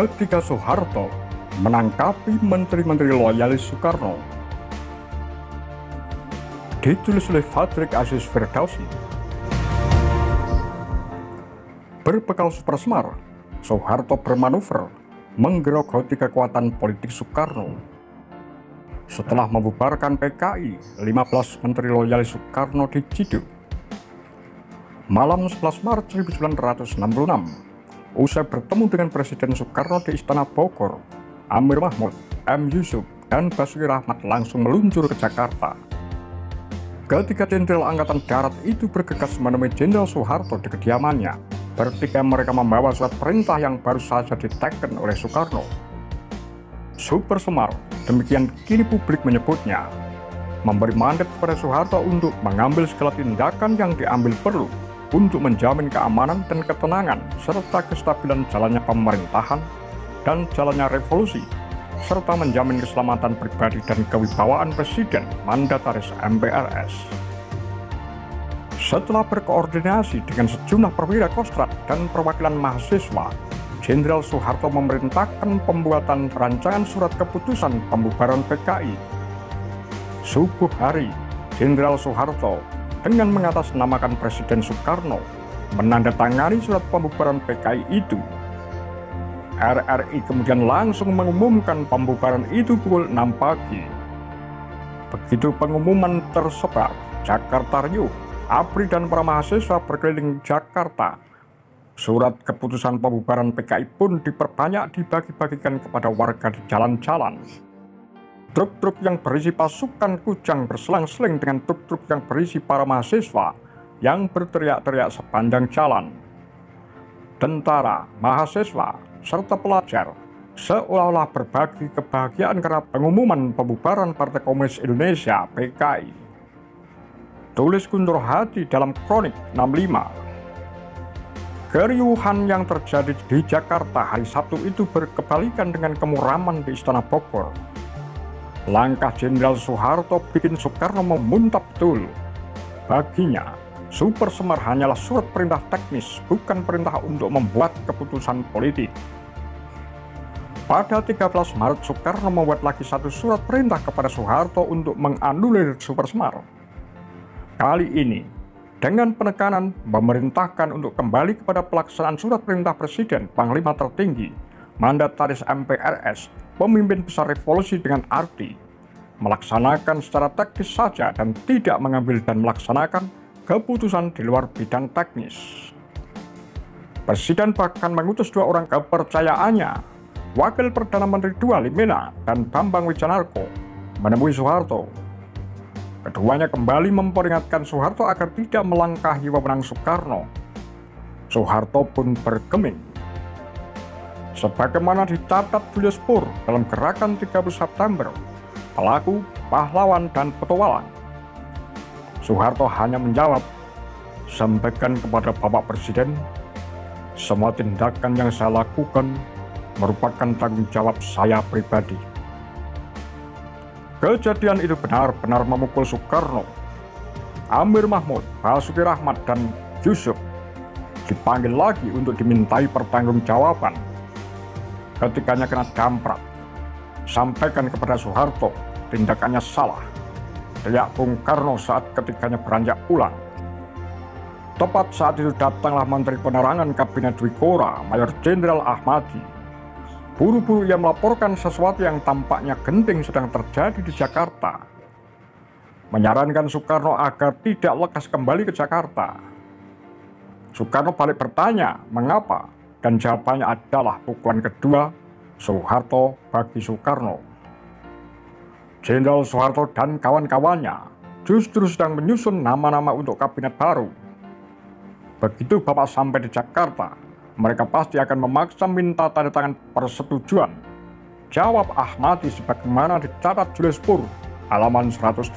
ketika Soeharto menangkapi menteri-menteri loyalis Soekarno. Ditulis oleh Fadrik Aziz Firdausi. Berbekal super semar, Soeharto bermanuver menggerogoti kekuatan politik Soekarno. Setelah membubarkan PKI, 15 menteri loyalis Soekarno diciduk. Malam 11 Maret 1966, usai bertemu dengan Presiden Soekarno di Istana Bogor, Amir Mahmud, M. Yusuf, dan Basuki Rahmat langsung meluncur ke Jakarta. Ketika Jenderal Angkatan Darat itu bergegas menemui Jenderal Soeharto di kediamannya, bertiga mereka membawa surat perintah yang baru saja diteken oleh Soekarno. Super semar, demikian kini publik menyebutnya, memberi mandat kepada Soeharto untuk mengambil segala tindakan yang diambil perlu untuk menjamin keamanan dan ketenangan serta kestabilan jalannya pemerintahan dan jalannya revolusi, serta menjamin keselamatan pribadi dan kewibawaan Presiden Mandataris MPRS. Setelah berkoordinasi dengan sejumlah perwira Kostrat dan perwakilan mahasiswa, Jenderal Soeharto memerintahkan pembuatan rancangan surat keputusan pembubaran PKI. Subuh hari, Jenderal Soeharto dengan mengatasnamakan Presiden Soekarno menandatangani surat pembubaran PKI itu. RRI kemudian langsung mengumumkan pembubaran itu pukul 6 pagi. Begitu pengumuman tersebar, Jakarta riuh, ABRI dan para mahasiswa berkeliling Jakarta. Surat keputusan pembubaran PKI pun diperbanyak dibagi-bagikan kepada warga di jalan-jalan. Truk-truk yang berisi pasukan kujang berselang-seling dengan truk-truk yang berisi para mahasiswa yang berteriak-teriak sepanjang jalan. Tentara, mahasiswa, serta pelajar seolah-olah berbagi kebahagiaan karena pengumuman pembubaran Partai Komunis Indonesia (PKI). Tulis Guntur Hadi dalam Kronik 65. Keriuhan yang terjadi di Jakarta hari Sabtu itu berkebalikan dengan kemuraman di Istana Bogor. Langkah Jenderal Soeharto bikin Soekarno memuntah betul. Baginya, super semar hanyalah surat perintah teknis, bukan perintah untuk membuat keputusan politik. Pada 13 Maret, Soekarno membuat lagi satu surat perintah kepada Soeharto untuk menganulir super semar. Kali ini, dengan penekanan memerintahkan untuk kembali kepada pelaksanaan surat perintah Presiden Panglima Tertinggi, Mandataris MPRS, pemimpin besar revolusi dengan arti melaksanakan secara teknis saja dan tidak mengambil dan melaksanakan keputusan di luar bidang teknis. Presiden bahkan mengutus dua orang kepercayaannya, Wakil Perdana Menteri II Limena dan Bambang Wijanarko, menemui Soeharto. Keduanya kembali memperingatkan Soeharto agar tidak melangkahi wewenang Soekarno. Soeharto pun bergeming. Sebagaimana dicatat Julius Burr dalam Gerakan 30 September, pelaku, pahlawan, dan petualang, Soeharto hanya menjawab, sampaikan kepada Bapak Presiden, semua tindakan yang saya lakukan merupakan tanggung jawab saya pribadi. Kejadian itu benar-benar memukul Soekarno. Amir Mahmud, Basuki Rahmat, dan Yusuf dipanggil lagi untuk dimintai pertanggungjawaban. Ketikanya kena damprat. Sampaikan kepada Soeharto, tindakannya salah, teriak Bung Karno saat ketiganya beranjak pulang. Tepat saat itu datanglah Menteri Penerangan Kabinet Dwikora, Mayor Jenderal Ahmadi. Buru-buru ia melaporkan sesuatu yang tampaknya genting sedang terjadi di Jakarta. Menyarankan Soekarno agar tidak lekas kembali ke Jakarta. Soekarno balik bertanya, mengapa? Dan jawabannya adalah pukulan kedua Soeharto bagi Soekarno. Jenderal Soeharto dan kawan-kawannya justru sedang menyusun nama-nama untuk kabinet baru. Begitu Bapak sampai di Jakarta, mereka pasti akan memaksa minta tanda tangan persetujuan. Jawab Ahmadi sebagaimana dicatat Julius Burr, halaman 180.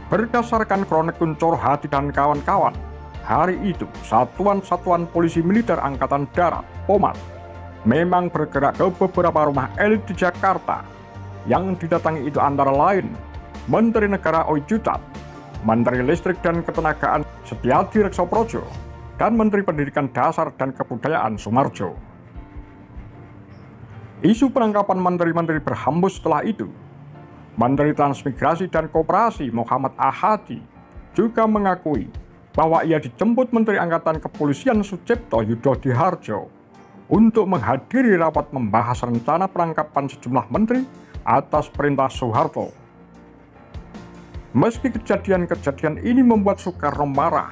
Berdasarkan kronik Guntur Hadi dan kawan-kawan, hari itu Satuan-Satuan Polisi Militer Angkatan Darat, POMAD, memang bergerak ke beberapa rumah elit di Jakarta. Yang didatangi itu antara lain Menteri Negara Oi Jutat, Menteri Listrik dan Ketenagaan Setiadi Reksoprojo, dan Menteri Pendidikan Dasar dan Kebudayaan Soemarjo. Isu penangkapan menteri-menteri berhembus setelah itu. Menteri Transmigrasi dan Koperasi Muhammad Ahadi juga mengakui bahwa ia dijemput Menteri Angkatan Kepolisian Sucipto Yudodiharjo untuk menghadiri rapat membahas rencana penangkapan sejumlah menteri atas perintah Soeharto. Meski kejadian-kejadian ini membuat Soekarno marah,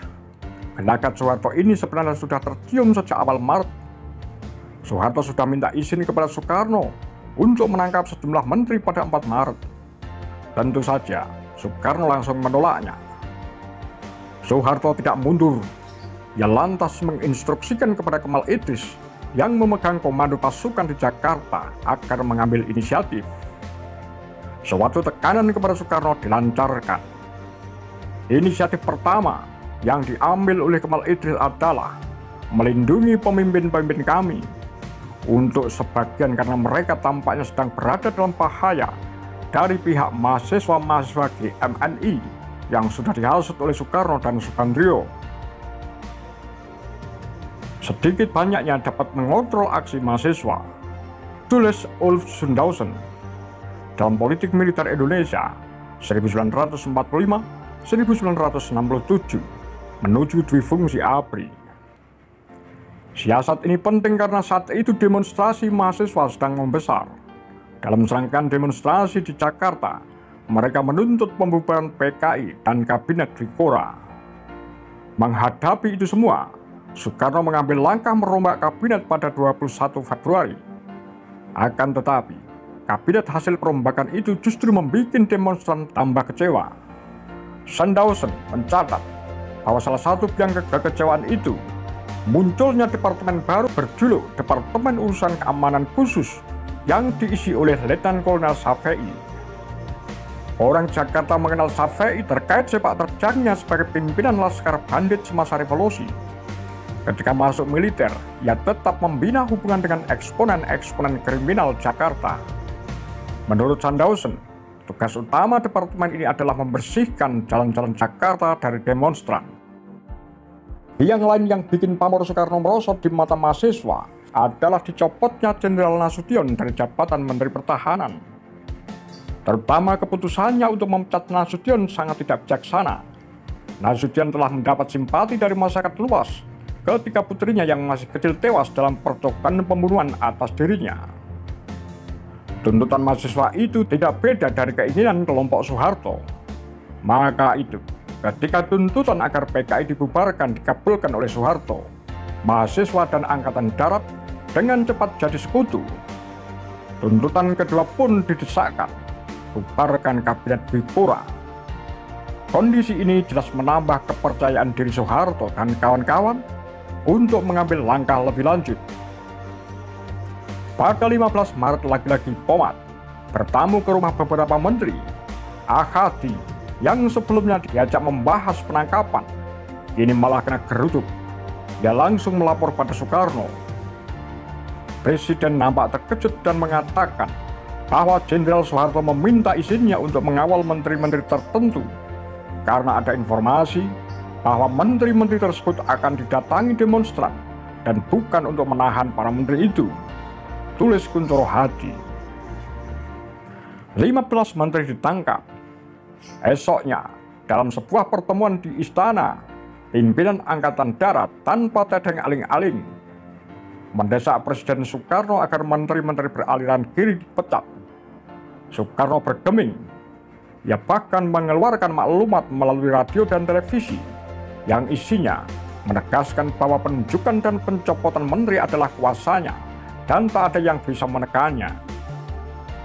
gelagat Soeharto ini sebenarnya sudah tercium sejak awal Maret. Soeharto sudah minta izin kepada Soekarno untuk menangkap sejumlah menteri pada 4 Maret. Tentu saja, Soekarno langsung menolaknya. Soeharto tidak mundur. Ia lantas menginstruksikan kepada Kemal Idris yang memegang komando pasukan di Jakarta agar mengambil inisiatif. Suatu tekanan kepada Soekarno dilancarkan. Inisiatif pertama yang diambil oleh Kemal Idris adalah melindungi pemimpin-pemimpin kami. Untuk sebagian karena mereka tampaknya sedang berada dalam bahaya dari pihak mahasiswa-mahasiswa GMNI yang sudah dihasut oleh Soekarno dan Subandrio. Sedikit banyaknya dapat mengontrol aksi mahasiswa. Tulis Ulf Sundhausen dalam Politik Militer Indonesia 1945-1967 menuju Dwifungsi ABRI. Siasat ini penting karena saat itu demonstrasi mahasiswa sedang membesar. Dalam serangkaian demonstrasi di Jakarta, mereka menuntut pembubaran PKI dan Kabinet Dwi-Kora. Menghadapi itu semua, Soekarno mengambil langkah merombak kabinet pada 21 Februari. Akan tetapi, kabinet hasil perombakan itu justru membuat demonstran tambah kecewa. Sundhausen mencatat bahwa salah satu biang kekecewaan itu munculnya departemen baru berjuluk Departemen Urusan Keamanan Khusus yang diisi oleh Letnan Kolonel Shafei. Orang Jakarta mengenal Shafei terkait sepak terjangnya sebagai pimpinan Laskar Bandit semasa revolusi. Ketika masuk militer, ia tetap membina hubungan dengan eksponen-eksponen kriminal Jakarta. Menurut Sundhausen, tugas utama departemen ini adalah membersihkan jalan-jalan Jakarta dari demonstran. Yang lain yang bikin pamor Soekarno merosot di mata mahasiswa adalah dicopotnya Jenderal Nasution dari jabatan Menteri Pertahanan. Terutama keputusannya untuk memecat Nasution sangat tidak bijaksana. Nasution telah mendapat simpati dari masyarakat luas ketika putrinya yang masih kecil tewas dalam percobaan pembunuhan atas dirinya. Tuntutan mahasiswa itu tidak beda dari keinginan kelompok Soeharto. Maka itu, ketika tuntutan agar PKI dibubarkan dikabulkan oleh Soeharto, mahasiswa dan Angkatan Darat dengan cepat jadi sekutu. Tuntutan kedua pun didesakkan, bubarkan Kabinet Dwi-Kora. Kondisi ini jelas menambah kepercayaan diri Soeharto dan kawan-kawan untuk mengambil langkah lebih lanjut. Pada 15 Maret lagi-lagi Pomat bertamu ke rumah beberapa menteri. Ahadi yang sebelumnya diajak membahas penangkapan, kini malah kena geruduk. Dia langsung melapor pada Soekarno. Presiden nampak terkejut dan mengatakan bahwa Jenderal Soeharto meminta izinnya untuk mengawal menteri-menteri tertentu karena ada informasi bahwa menteri-menteri tersebut akan didatangi demonstran dan bukan untuk menahan para menteri itu. Tulis Kuntoro Hadi. 15 menteri ditangkap. Esoknya, dalam sebuah pertemuan di istana, pimpinan Angkatan Darat tanpa tedeng aling-aling mendesak Presiden Soekarno agar menteri-menteri beraliran kiri dipecat. Soekarno bergeming. Ia bahkan mengeluarkan maklumat melalui radio dan televisi yang isinya menegaskan bahwa penunjukan dan pencopotan menteri adalah kuasanya dan tak ada yang bisa menekannya.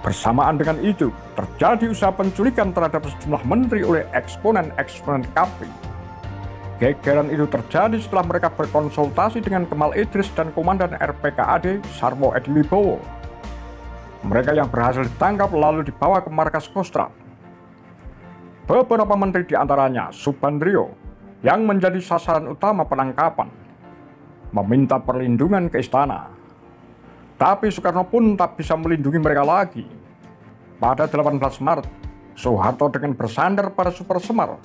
Bersamaan dengan itu, terjadi usaha penculikan terhadap sejumlah menteri oleh eksponen-eksponen KAPI. Gegeran itu terjadi setelah mereka berkonsultasi dengan Kemal Idris dan Komandan RPKAD Sarwo Ediwibowo. Mereka yang berhasil ditangkap lalu dibawa ke markas Kostrad. Beberapa menteri diantaranya Subandrio yang menjadi sasaran utama penangkapan meminta perlindungan ke istana. Tapi Soekarno pun tak bisa melindungi mereka lagi. Pada 18 Maret, Soeharto dengan bersandar pada Super Semar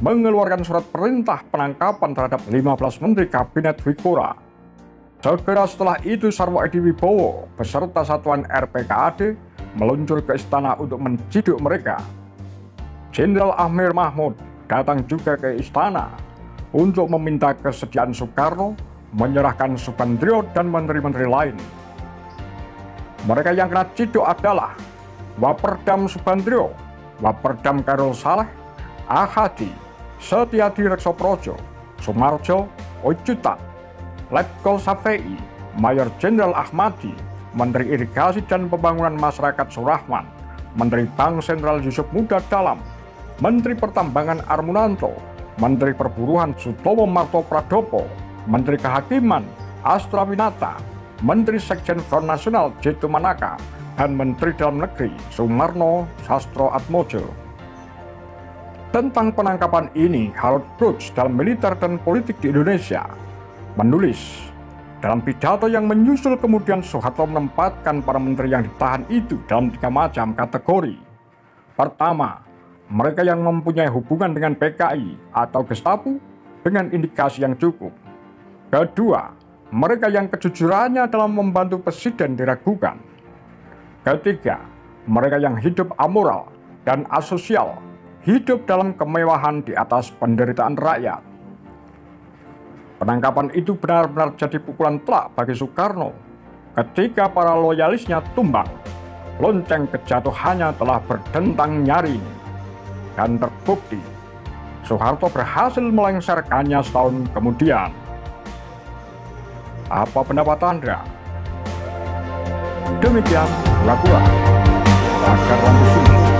mengeluarkan surat perintah penangkapan terhadap 15 menteri kabinet Wikura. Segera setelah itu Sarwo Edi Wibowo beserta satuan RPKAD meluncur ke istana untuk menciduk mereka. Jenderal Amir Mahmud datang juga ke istana untuk meminta kesediaan Soekarno menyerahkan Subandrio dan menteri-menteri lain. Mereka yang kena ciduk adalah Waperdam Subandrio, Waperdam Khairul Saleh, Ahadi, Setiadi Reksoprojo, Sumarjo, Ojutan, Letkol Safei, Mayor Jenderal Ahmadi, Menteri Irigasi dan Pembangunan Masyarakat Surahman, Menteri Bank Sentral Yusuf Muda Dalam, Menteri Pertambangan Armunanto, Menteri Perburuhan Sutowo Marto Pradopo, Menteri Kehakiman Astra Winata, Menteri Sekjen Front Nasional Jeto Manaka, dan Menteri Dalam Negeri Sumarno Sastro Atmojo. Tentang penangkapan ini, Harold Brooks dalam Militer dan Politik di Indonesia menulis, dalam pidato yang menyusul kemudian Soeharto menempatkan para menteri yang ditahan itu dalam 3 macam kategori. Pertama, mereka yang mempunyai hubungan dengan PKI atau Gestapo dengan indikasi yang cukup. Kedua, mereka yang kejujurannya dalam membantu presiden diragukan. Ketiga, mereka yang hidup amoral dan asosial, hidup dalam kemewahan di atas penderitaan rakyat. Penangkapan itu benar-benar jadi pukulan telak bagi Soekarno. Ketika para loyalisnya tumbang, lonceng kejatuhannya telah berdentang nyaring. Dan terbukti, Soeharto berhasil melengsarkannya setahun kemudian. Apa pendapat Anda? Demikian, Pura-Pura Agar Lampu Sumber.